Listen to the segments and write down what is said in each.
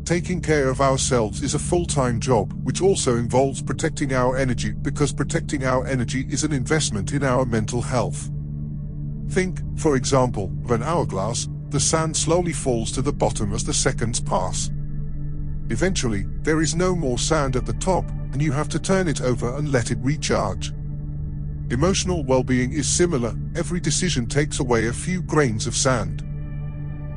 taking care of ourselves is a full-time job, which also involves protecting our energy, because protecting our energy is an investment in our mental health. Think, for example, of an hourglass. The sand slowly falls to the bottom as the seconds pass. Eventually, there is no more sand at the top, and you have to turn it over and let it recharge. Emotional well-being is similar. Every decision takes away a few grains of sand.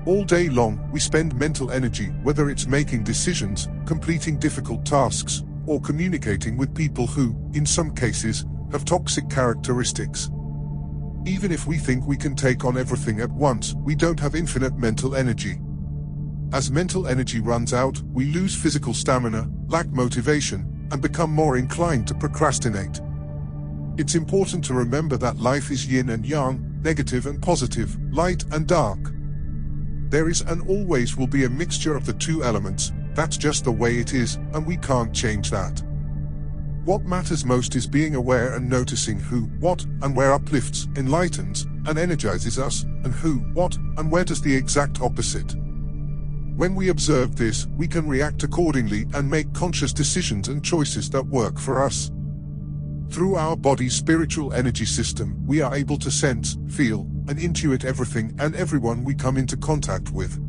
All day long, we spend mental energy, whether it's making decisions, completing difficult tasks, or communicating with people who, in some cases, have toxic characteristics. Even if we think we can take on everything at once, we don't have infinite mental energy. As mental energy runs out, we lose physical stamina, lack motivation, and become more inclined to procrastinate. It's important to remember that life is yin and yang, negative and positive, light and dark. There is and always will be a mixture of the two elements. That's just the way it is, and we can't change that. What matters most is being aware and noticing who, what, and where uplifts, enlightens, and energizes us, and who, what, and where does the exact opposite. When we observe this, we can react accordingly and make conscious decisions and choices that work for us. Through our body's spiritual energy system, we are able to sense, feel, and intuit everything and everyone we come into contact with.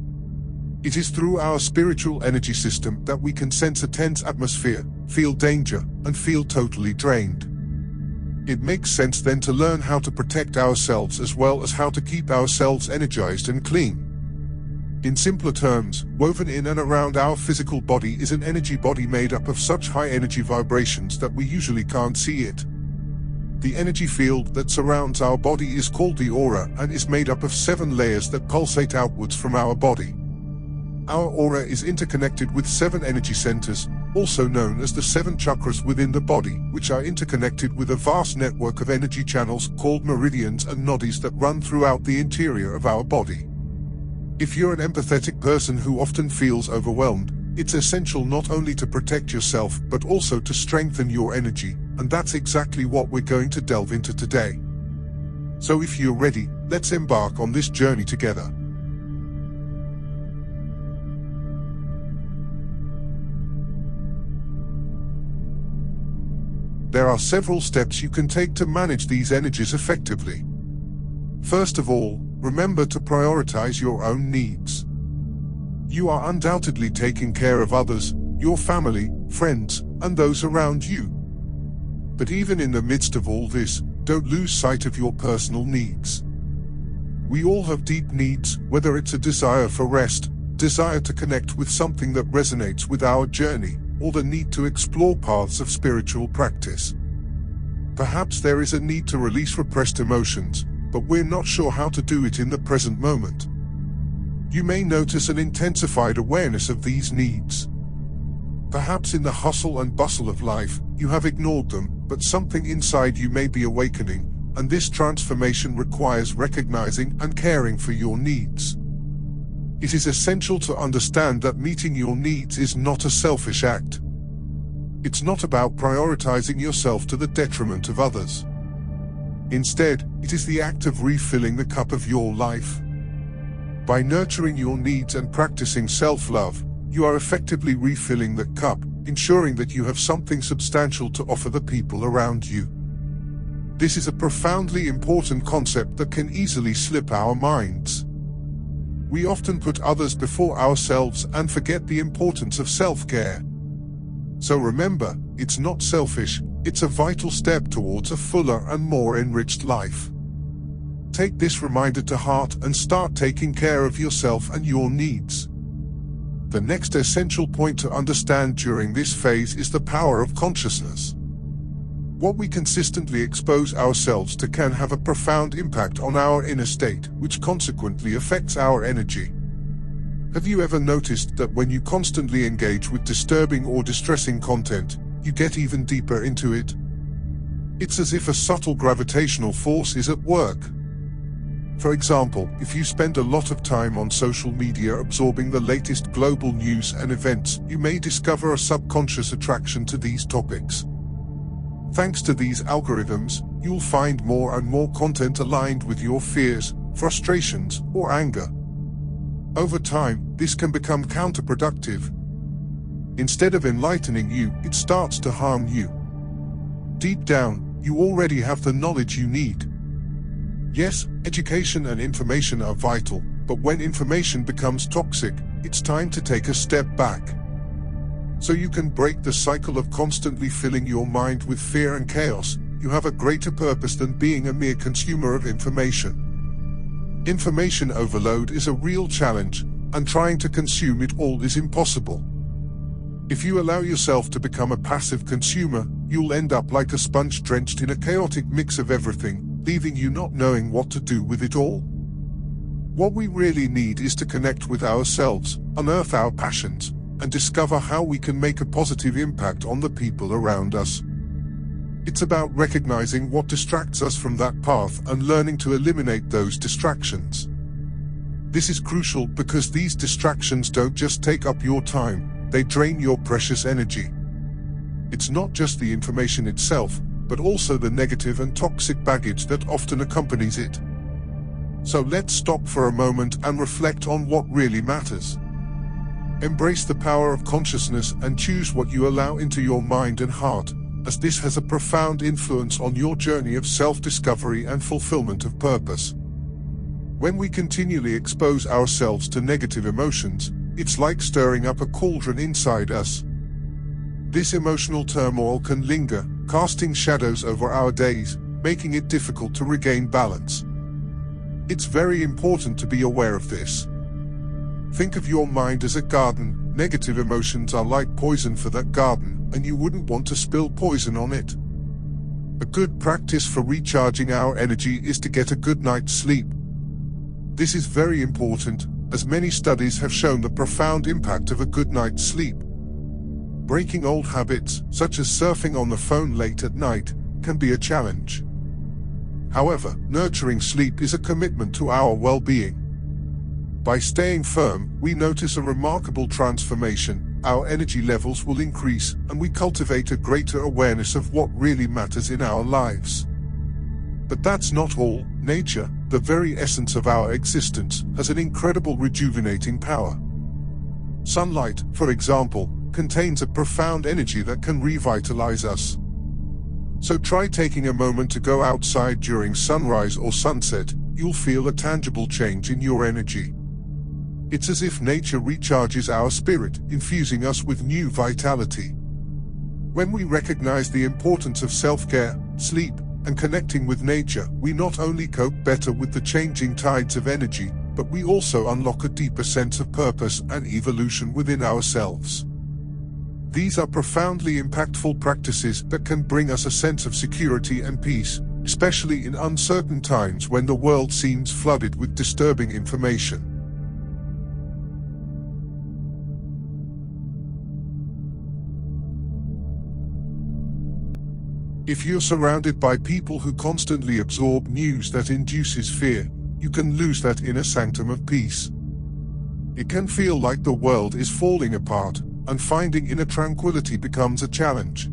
It is through our spiritual energy system that we can sense a tense atmosphere, feel danger, and feel totally drained. It makes sense then to learn how to protect ourselves as well as how to keep ourselves energized and clean. In simpler terms, woven in and around our physical body is an energy body made up of such high energy vibrations that we usually can't see it. The energy field that surrounds our body is called the aura and is made up of 7 layers that pulsate outwards from our body. Our aura is interconnected with 7 energy centers, also known as the 7 chakras within the body, which are interconnected with a vast network of energy channels called meridians and nadis that run throughout the interior of our body. If you're an empathetic person who often feels overwhelmed, it's essential not only to protect yourself but also to strengthen your energy, and that's exactly what we're going to delve into today. So if you're ready, let's embark on this journey together. There are several steps you can take to manage these energies effectively. First of all, remember to prioritize your own needs. You are undoubtedly taking care of others, your family, friends, and those around you. But even in the midst of all this, don't lose sight of your personal needs. We all have deep needs, whether it's a desire for rest, desire to connect with something that resonates with our journey, or the need to explore paths of spiritual practice. Perhaps there is a need to release repressed emotions, but we're not sure how to do it in the present moment. You may notice an intensified awareness of these needs. Perhaps in the hustle and bustle of life, you have ignored them, but something inside you may be awakening, and this transformation requires recognizing and caring for your needs. It is essential to understand that meeting your needs is not a selfish act. It's not about prioritizing yourself to the detriment of others. Instead, it is the act of refilling the cup of your life. By nurturing your needs and practicing self-love, you are effectively refilling the cup, ensuring that you have something substantial to offer the people around you. This is a profoundly important concept that can easily slip our minds. We often put others before ourselves and forget the importance of self-care. So remember, it's not selfish, it's a vital step towards a fuller and more enriched life. Take this reminder to heart and start taking care of yourself and your needs. The next essential point to understand during this phase is the power of consciousness. What we consistently expose ourselves to can have a profound impact on our inner state, which consequently affects our energy. Have you ever noticed that when you constantly engage with disturbing or distressing content, you get even deeper into it? It's as if a subtle gravitational force is at work. For example, if you spend a lot of time on social media absorbing the latest global news and events, you may discover a subconscious attraction to these topics. Thanks to these algorithms, you'll find more and more content aligned with your fears, frustrations, or anger. Over time, this can become counterproductive, Instead of enlightening you, it starts to harm you. Deep down, you already have the knowledge you need. Yes, education and information are vital, but when information becomes toxic, it's time to take a step back. So you can break the cycle of constantly filling your mind with fear and chaos. You have a greater purpose than being a mere consumer of information. Information overload is a real challenge, and trying to consume it all is impossible. If you allow yourself to become a passive consumer, you'll end up like a sponge drenched in a chaotic mix of everything, leaving you not knowing what to do with it all. What we really need is to connect with ourselves, unearth our passions, and discover how we can make a positive impact on the people around us. It's about recognizing what distracts us from that path and learning to eliminate those distractions. This is crucial because these distractions don't just take up your time, they drain your precious energy. It's not just the information itself, but also the negative and toxic baggage that often accompanies it. So let's stop for a moment and reflect on what really matters. Embrace the power of consciousness and choose what you allow into your mind and heart, as this has a profound influence on your journey of self-discovery and fulfillment of purpose. When we continually expose ourselves to negative emotions, it's like stirring up a cauldron inside us. This emotional turmoil can linger, casting shadows over our days, making it difficult to regain balance. It's very important to be aware of this. Think of your mind as a garden. Negative emotions are like poison for that garden, and you wouldn't want to spill poison on it. A good practice for recharging our energy is to get a good night's sleep. This is very important, as many studies have shown the profound impact of a good night's sleep. Breaking old habits, such as surfing on the phone late at night, can be a challenge. However, nurturing sleep is a commitment to our well-being. By staying firm, we notice a remarkable transformation, our energy levels will increase, and we cultivate a greater awareness of what really matters in our lives. But that's not all. Nature, the very essence of our existence, has an incredible rejuvenating power. Sunlight, for example, contains a profound energy that can revitalize us. So try taking a moment to go outside during sunrise or sunset. You'll feel a tangible change in your energy. It's as if nature recharges our spirit, infusing us with new vitality. When we recognize the importance of self-care, sleep, and connecting with nature, we not only cope better with the changing tides of energy, but we also unlock a deeper sense of purpose and evolution within ourselves. These are profoundly impactful practices that can bring us a sense of security and peace, especially in uncertain times when the world seems flooded with disturbing information. If you're surrounded by people who constantly absorb news that induces fear, you can lose that inner sanctum of peace. It can feel like the world is falling apart, and finding inner tranquility becomes a challenge.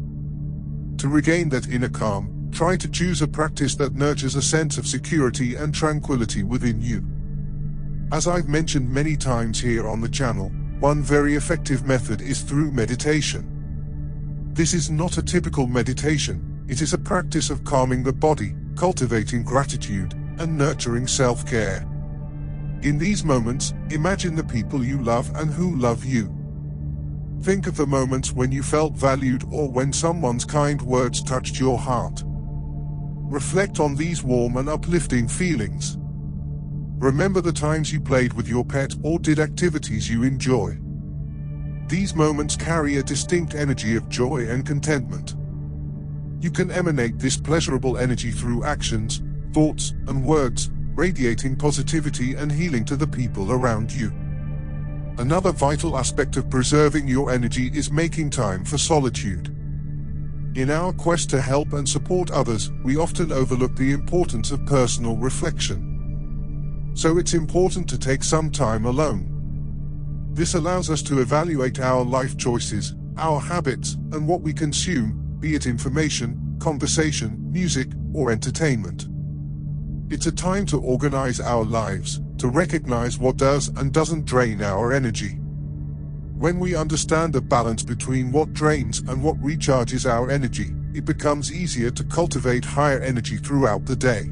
To regain that inner calm, try to choose a practice that nurtures a sense of security and tranquility within you. As I've mentioned many times here on the channel, one very effective method is through meditation. This is not a typical meditation. It is a practice of calming the body, cultivating gratitude, and nurturing self-care. In these moments, imagine the people you love and who love you. Think of the moments when you felt valued or when someone's kind words touched your heart. Reflect on these warm and uplifting feelings. Remember the times you played with your pet or did activities you enjoy. These moments carry a distinct energy of joy and contentment. You can emanate this pleasurable energy through actions, thoughts, and words, radiating positivity and healing to the people around you. Another vital aspect of preserving your energy is making time for solitude. In our quest to help and support others, we often overlook the importance of personal reflection. So it's important to take some time alone. This allows us to evaluate our life choices, our habits, and what we consume, be it information, conversation, music, or entertainment. It's a time to organize our lives, to recognize what does and doesn't drain our energy. When we understand the balance between what drains and what recharges our energy, it becomes easier to cultivate higher energy throughout the day.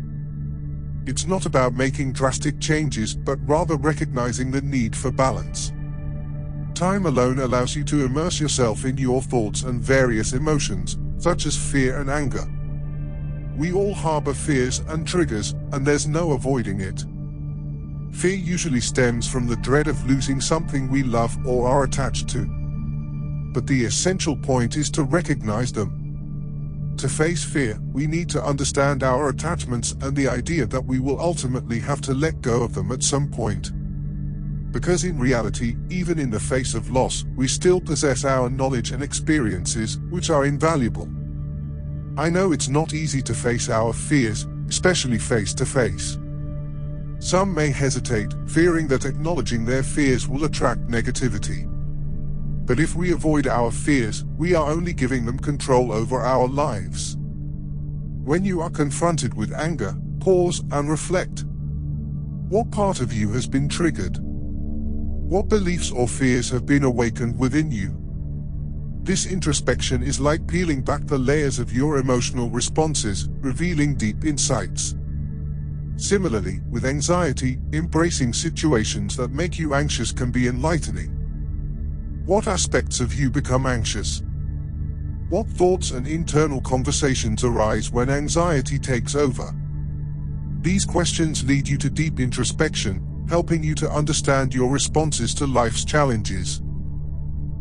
It's not about making drastic changes, but rather recognizing the need for balance. Time alone allows you to immerse yourself in your thoughts and various emotions, such as fear and anger. We all harbor fears and triggers, and there's no avoiding it. Fear usually stems from the dread of losing something we love or are attached to. But the essential point is to recognize them. To face fear, we need to understand our attachments and the idea that we will ultimately have to let go of them at some point. Because in reality, even in the face of loss, we still possess our knowledge and experiences, which are invaluable. I know it's not easy to face our fears, especially face to face. Some may hesitate, fearing that acknowledging their fears will attract negativity. But if we avoid our fears, we are only giving them control over our lives. When you are confronted with anger, pause and reflect. What part of you has been triggered? What beliefs or fears have been awakened within you? This introspection is like peeling back the layers of your emotional responses, revealing deep insights. Similarly, with anxiety, embracing situations that make you anxious can be enlightening. What aspects of you become anxious? What thoughts and internal conversations arise when anxiety takes over? These questions lead you to deep introspection, helping you to understand your responses to life's challenges.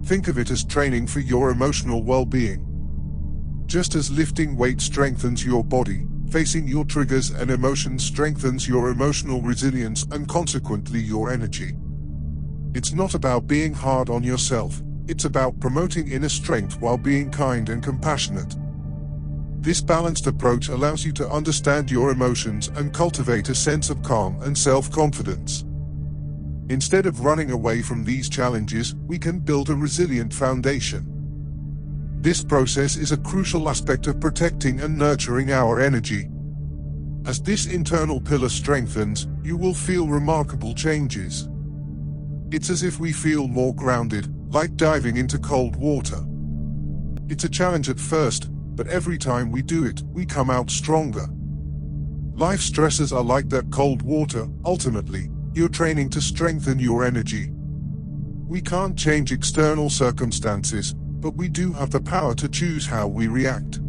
Think of it as training for your emotional well-being. Just as lifting weight strengthens your body, facing your triggers and emotions strengthens your emotional resilience and consequently your energy. It's not about being hard on yourself, it's about promoting inner strength while being kind and compassionate. This balanced approach allows you to understand your emotions and cultivate a sense of calm and self-confidence. Instead of running away from these challenges, we can build a resilient foundation. This process is a crucial aspect of protecting and nurturing our energy. As this internal pillar strengthens, you will feel remarkable changes. It's as if we feel more grounded, like diving into cold water. It's a challenge at first, but every time we do it, we come out stronger. Life stresses are like that cold water. Ultimately, you're training to strengthen your energy. We can't change external circumstances, but we do have the power to choose how we react.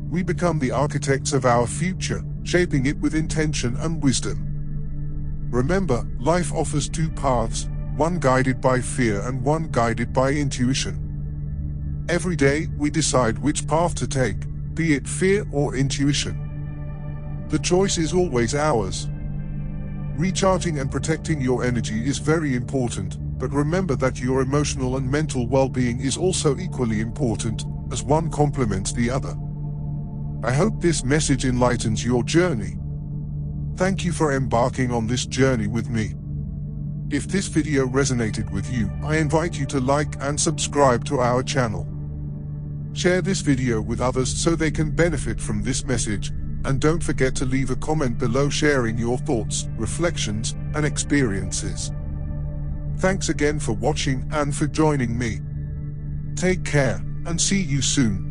We become the architects of our future, shaping it with intention and wisdom. Remember, life offers two paths, one guided by fear and one guided by intuition. Every day, we decide which path to take, be it fear or intuition. The choice is always ours. Recharging and protecting your energy is very important, but remember that your emotional and mental well-being is also equally important, as one complements the other. I hope this message enlightens your journey. Thank you for embarking on this journey with me. If this video resonated with you, I invite you to like and subscribe to our channel. Share this video with others so they can benefit from this message, and don't forget to leave a comment below sharing your thoughts, reflections, and experiences. Thanks again for watching and for joining me. Take care, and see you soon.